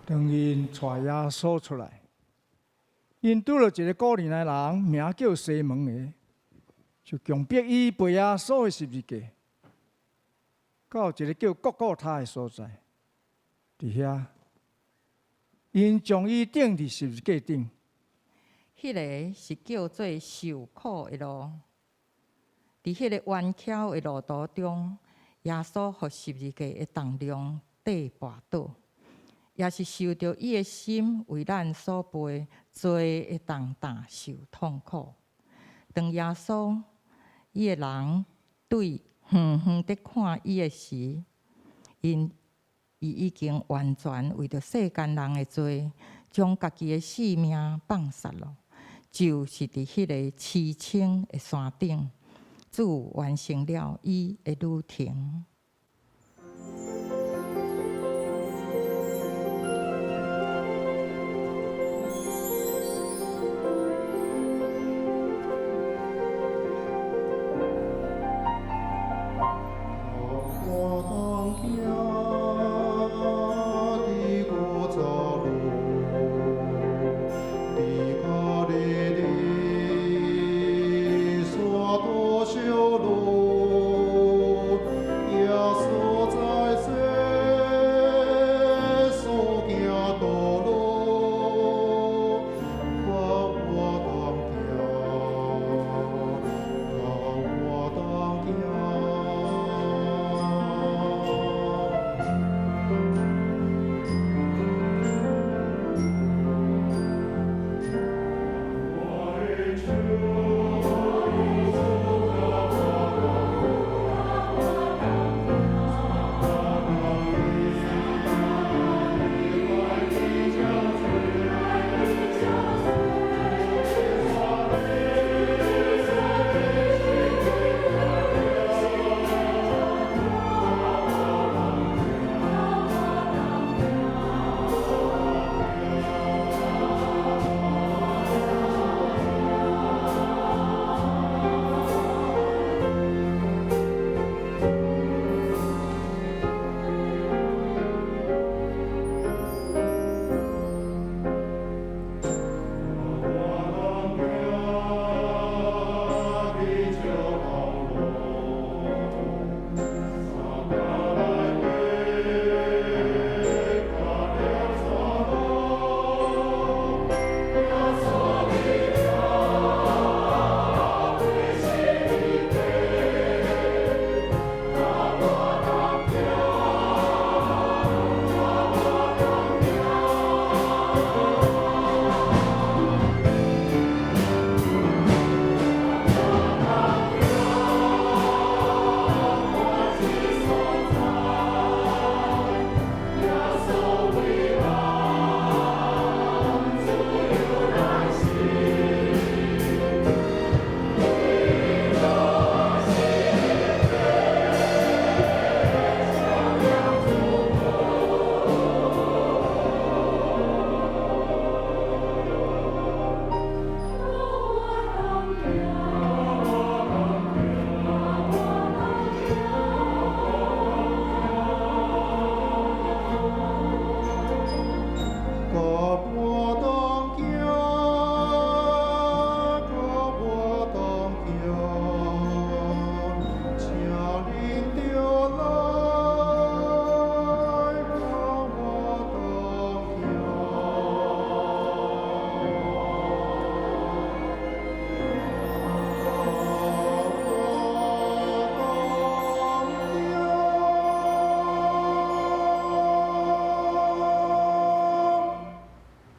当因带耶稣出来，因拄了一个古年的人，名叫西门的，就强迫伊背耶稣的十字架，到一个叫各各他的所在，伫遐，因将伊钉伫十字架顶。迄个是叫做受苦的路。伫迄个弯曲的路途中，耶稣互十字架的重量底跋倒，也是受着伊的心为咱所背，罪的重担受痛苦。当耶稣伊的人对远远地看伊的时，伊已经完全为着世间人的罪，将家己的性命放杀了。就是伫迄个凄清的山顶，主完成了伊的旅程。